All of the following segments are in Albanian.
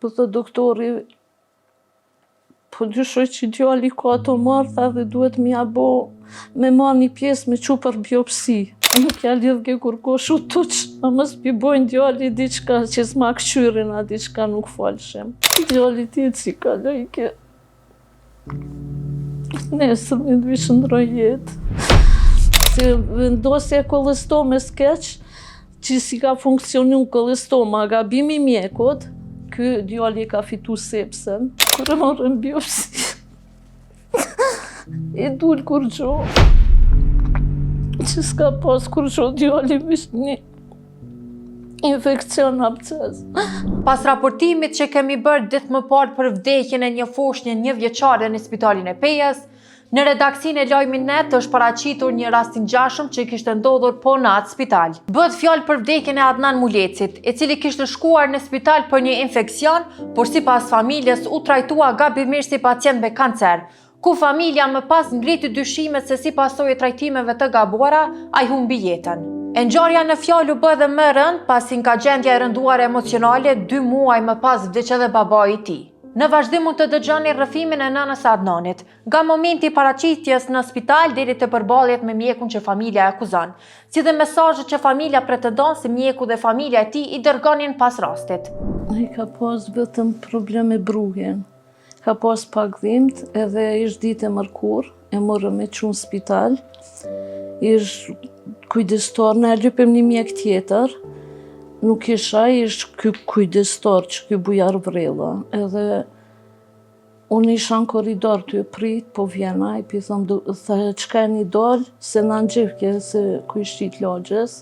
Po thot doktori, po dyshoj që djali ka ato martha dhe duhet m'ja bo me marrë një pjesë me qu për biopsi. Nuk ja lidh ke kur koshu tuq, a mos pi bojnë djali diçka që s'ma këshyrin a diçka nuk falshem. Djali tjetë si ka lejke. Nesër me të vishëndroj jetë. Se vendosja kolestome s'keq, që si ka funksionu kolestoma, gabimi mjekut, ky djali ka fitu sepsen. Kur e morën biopsi, e dul kur gjo. Që s'ka pas kur gjo djali vish një infekcion absces. Pas raportimit që kemi bërë ditë më parë për vdekjen e një foshnje 1 vjeçare në spitalin e Pejës, në redaksinë e Lajmit Net është paraqitur një rast i ngjashëm që kishte ndodhur po në atë spital. Bëhet fjalë për vdekjen e Adnan Mulecit, i cili kishte shkuar në spital për një infekcion, por sipas familjes u trajtua gabimisht si pacient me kancer, ku familja më pas ngriti dyshimet se si pasojë e trajtimeve të gabuara ai humbi jetën. E ngjarja në fjalë u bë dhe më rënd pasi nga gjendja e rënduar emocionale 2 muaj më pas vdiq edhe babai i tij. Në vazhdim mund të dëgjoni rrëfimin e nënës së Adnanit, nga momenti i paraqitjes në spital deri te përballjet me mjekun që familja e akuzon, si dhe mesazhet që familja pretendon se mjeku dhe familja e tij i dërgonin pas rastit. Ai ka pas vetëm probleme bruhen. Ka pas pak dhimt edhe ish ditë e mërkur, e morëm me çu në spital. Ish kujdestar, na lypëm një mjek tjetër. Nuk isha, ish ky kujdestar që ky bujar vrella. Edhe unë isha në koridor të e prit, po vjen ai, pi thom, tha, çka e një dal, se na nxifke se ku i shqit lagjes.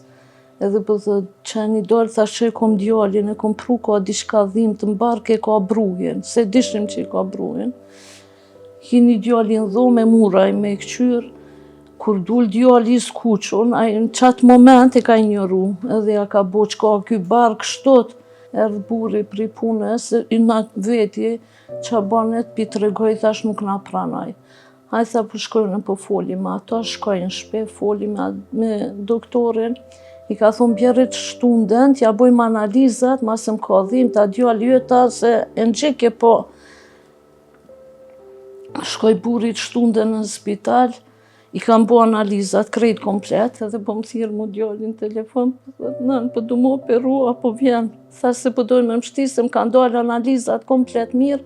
Edhe po thot, që e një dal, thash që e kom djalin, e kom pru ka diçka dhim të mbarke, ka brujen, se dishim që i ka brujen. Kini djalin dhome, muraj me këqyr. Kur dul djali i skuqun, ai në qatë moment e ka ignoru, edhe ja ka bo që ka ky bark shtot, erdh burri prej punës, i na veti, qa banet pi të regoj, thash nuk na pranaj. Ai tha po shkojnë po folim me ato, shkojnë shpe, folim me doktorin, i ka thonë bjerit shtundën, t'ja bojmë analizat, masëm ka dhim, ta djali jëta se e nxeke po. Shkoj burit shtundën në spital, i kam bo analizat krejt komplet, edhe po më thirë mu djallin telefon, nën, po du më operu, apo vjen. Tha se po dojnë me më shtisë, më kanë dalë analizat komplet mirë,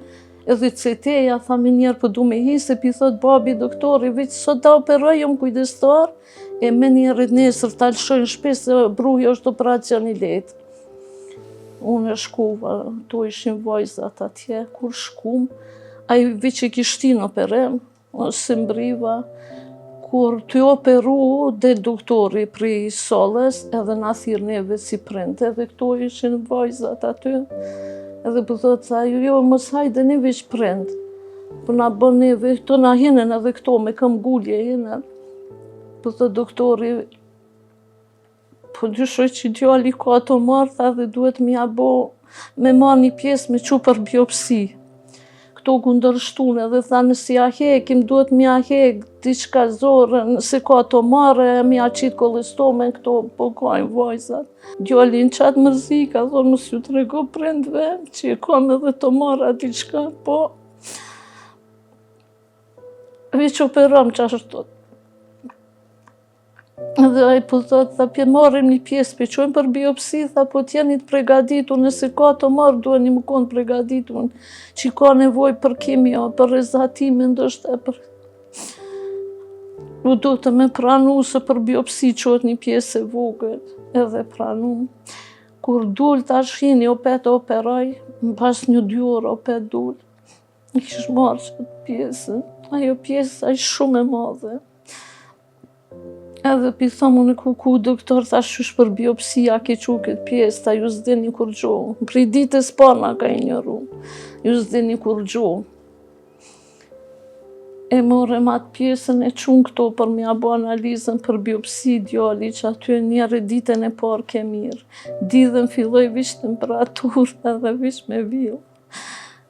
edhe CT-ja, tha me njerë po du me hi, se pi thot babi doktori, veç sot da operoj, jom kujdestar, e me njerët nesër ta lëshojnë shpes, se bruhi është operacion i letë. Unë e shkuva, to ishin vajzat atje, kur shkum, a i veç e kishtin operem, se mbriva. Kur të operu dhe doktori prej soles, edhe na thirë neve si prind, edhe këto ishin vajzat aty. Edhe po thot, tha, jo, mos hajde neve që prind. Po na bën neve, këto na hinen edhe këto me këm gullje hinen. Po thot doktori, po dyshoj që djali ka ato martha dhe duhet m'ja bo me marrë një pjesë me qu për biopsi. Këto kundërshtun edhe tha nësi ja hekim, duhet m'ja hek diçka zorën, se ka to marrë, m'ja qit kolestome, këto po kajnë vajzat. Djali në qatë mërzi, ka thonë mos ju t'rego prindve, që e kam edhe to marrë diçka, po veç operam që ashtë tot. Edhe ai po thot, tha, pje marrim një pjesë, pe qojmë për biopsi, tha, po t'jeni të pregaditur, nëse ka të marrë, duheni më konë pregaditur, që ka nevoj për kimio, për rezatime, ndoshta për... U do të me pranu se për biopsi qohet një pjesë e vogël, edhe pranu. Kur dul tash hini opet operoj, në pas një 2 orë opet dul, i kish marrë qëtë pjesën, ajo pjesë ai shumë e madhe. Edhe pi thomë unë ku doktor thash qysh për biopsia ke qu këtë pjesë, ta ju s'dini kur gjo. Prej ditës pana ka ignoru, ju s'dini kur gjo. E morëm atë pjesën e qun këto për m'ja bo analizën për biopsi djali, që aty njerë ditën e parë ke mirë. Didhen filloj vish temperaturë edhe vish me vilë.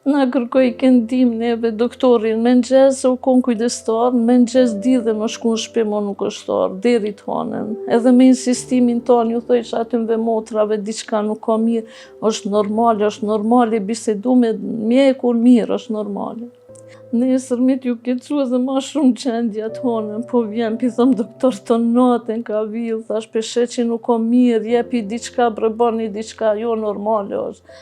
Na kërkoj këndim neve doktorin me nxez o kon kujdestar, me nxez di dhe më shku në shpe mo nuk është orë, deri të hanën. Edhe me insistimin tonë, ju thoj që atyve motrave diçka nuk ka mirë, është normale, bisedu me mjekun mirë, është normale. Nesër me t'ju kecu edhe ma shumë qendja të hanën, po vjen thom doktor të natën ka vill, thash peshe që nuk ka mirë, jepi diçka, brebani diçka, jo normale është.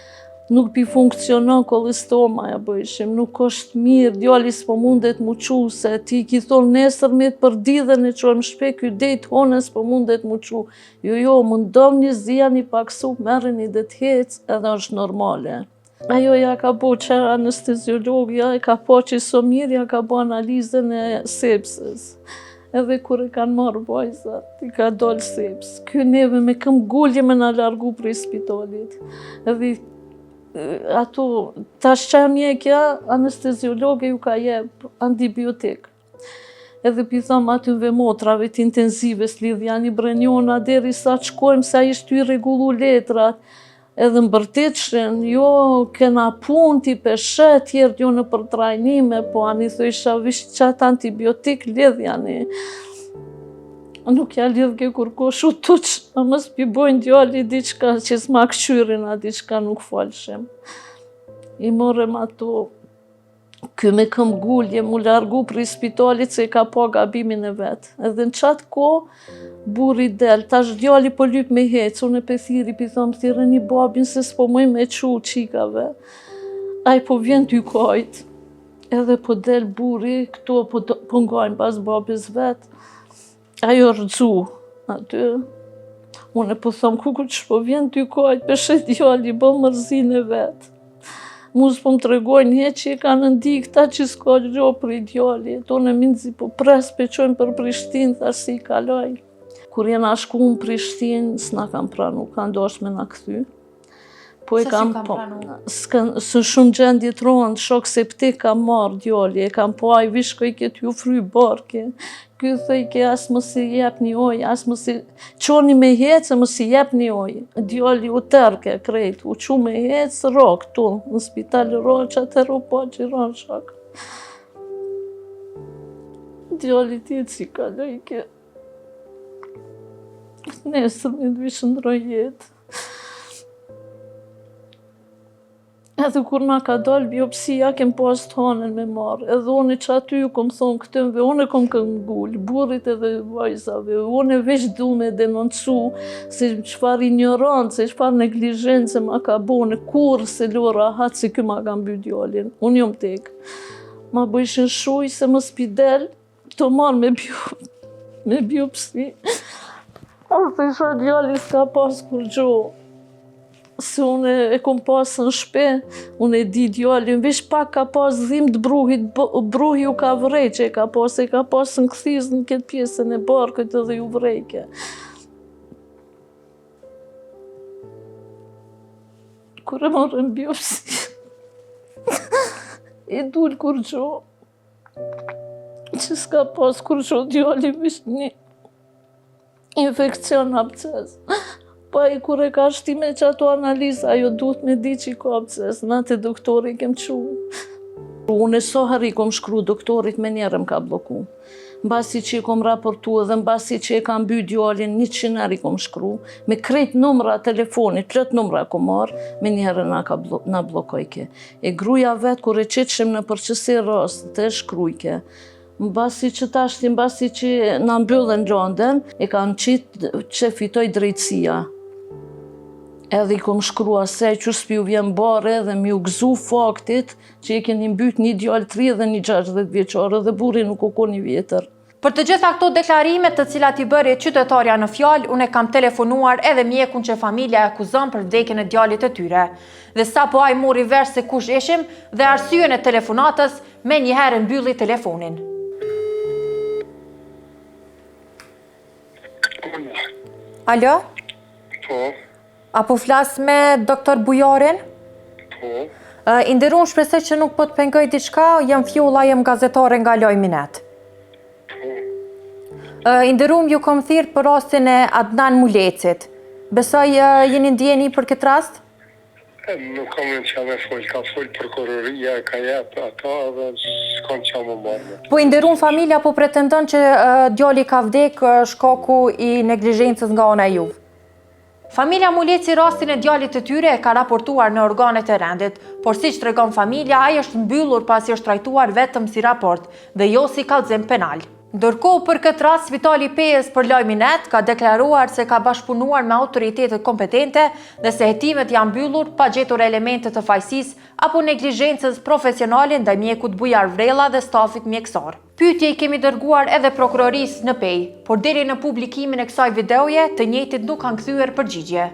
Nuk pi funksionon kolestoma ja bëjshim, nuk është mirë, djali s'po mundet mu qu, se ti ki thonë nesër me të përdidhen e qojmë shpe, ky dejt honën s'po mundet mu qu. Jo, mundom një zia një pak sup, merreni dhe t'hec, edhe është normale. Ajo ja ka bo që anesteziologja, e ka po që so mirë, ja ka bo analizën e sepsës. Edhe kur e kanë marrë vajzat, i ka dollë seps. Ky neve me këm gullje me na largu prej spitalit. Edhe ato, tash qa mjekja, anesteziologe ju ka jep antibiotik. Edhe pi thom atyve motrave t'intenzive s'lidhja një brenjona deri sa qkojmë se a ishtu i regullu letrat. Edhe mbërtitëshin, jo kena pun t'i peshe, tjerë jo në për trajnime, po ani thësha vish qatë antibiotik lidhja një. Nuk ja lidh ke kur ko shu tuq, a mës pi bojnë djali diçka që s'ma këqyrin a diçka nuk falshim. I morem ato, ky me këm gullje mu largu prej spitalit se i ka pa gabimin e vetë. Edhe në qatë ko, buri del, tash djali po lyp me hec, unë e pe thiri, pi thom thire një babin se s'po mëj me qu qikave. Aj po vjen t'y kajt, edhe po del buri, këto po ngajnë pas babis vetë. Ajo rëgju aty, unë e po thom kukur që po vjen t'y kajt, peshe djali, bo mërzin e vetë. Mu s'po më tregojnë he që i kanë ndi këta që s'ka gjo për i djali, tonë e minzi po pres pe qojnë për Prishtinë, thash si i kaloj. Kur jena shku në Prishtinë, s'na kam pranu, kanë dosh me na këthy. Po e kam po, së shumë gjendje të ronë, shok septik kam marrë djali, e kam po aj vishko i ketë ju fry barke. Ky thëj ke as mos i jep një oj, as mos i qoni me hecë, mos i jep një oj. Djali u tërke krejt, u qu me hecë, ro këtu, në spital ro, që atë ro po që i ro në shak. Djali ti që i kaloj ke, nesër me të vishë ndroj jetë. Edhe kur na ka dalë biopsia, kem pas të hanën me marrë. Edhe unë që aty ju kom thonë këtëmve, unë e kom këngullë, burit edhe vajzave. Unë e veç du me denoncu se qëfar ignorancë, qëfar neglizhencë ma ka bone, kur se lora hatë se kjo ma ka mby djallin. Unë jom tek. Ma bëjshin shuj se më spidel, të marrë me biopsi. Ose isha djalli s'ka pas kur gjo. Se unë e kom pasë në shpe, unë e di djallin, veç pak ka pas dhim të bruhit, bruhi u ka vrej që e ka pasë në këthiz në këtë pjesën e barkët edhe ju vrejke. Kur e marrën biopsi, e dul kur gjo, që s'ka pas kur gjo djallin, veç një infekcion absces. Pa i kur e ka shtime që ato analiza, ajo duhet me di që i ka absces, na të doktori kem qu. Unë e sohar i kom shkru doktorit me njerë më ka bloku. Mbasi që i kom raportu edhe mbasi që i kam by djallin, 100 herë i kom shkru. Me krejt numra telefonit, 3 numra kom marrë, me njerë na blokojke. E gruja vetë, kur e qitëshim në përqësi rast, të e shkrujke. Mbasi që tashti, mbasi që na mbyllën Londën, e kam qitë që fitoj drejtësia. Edhe i kom shkru asaj që s'pi u vjen bare dhe mi u gëzu faktit që i keni mbyt një djallë 3 dhe një 60 vjeqare dhe buri nuk u ko një vjetër. Për të gjitha këto deklarimet të cilat i bëri qytetarja në fjalë, unë e kam telefonuar edhe mjekun që familja e akuzon për vdekjen e djalit të tyre. Dhe sa po ai mori vesh se kush ishim dhe arsyen e telefonatës, me njëherë mbylli telefonin. Alo? Po. Apo flas me doktor Bujarin? Po. I nderuar, shpresoj që nuk po të pengoj diçka, jam Fjolla, jam gazetare nga Lajminet. I nderuar, ju kom thirr për rastin e Adnan Mulecit. Besoj jeni ndjeni për këtë rast? Nuk kam në që me folë, ka folë prokuroria, ka jep ata dhe s'kam që më marrë. Po i nderuar familja po pretendon që djali ka vdek shkaku i neglizhencës nga ana e juve. Familja Muleci rastin e djalit të tyre e ka raportuar në organet e rendit, por siç tregon familja, ai është mbyllur pasi është trajtuar vetëm si raport dhe jo si kallëzim penal. Ndërkohë, për këtë rast, Spitali Pejës për lajmin net ka deklaruar se ka bashkëpunuar me autoritetet kompetente dhe se hetimet janë mbyllur pa gjetur elemente të fajësisë apo neglizhencës profesionale ndaj mjekut Bujar Vrella dhe stafit mjekësar. Pyetje i kemi dërguar edhe prokurorisë në Pejë, por deri në publikimin e kësaj videoje, të njëjtit nuk kanë kthyer përgjigje.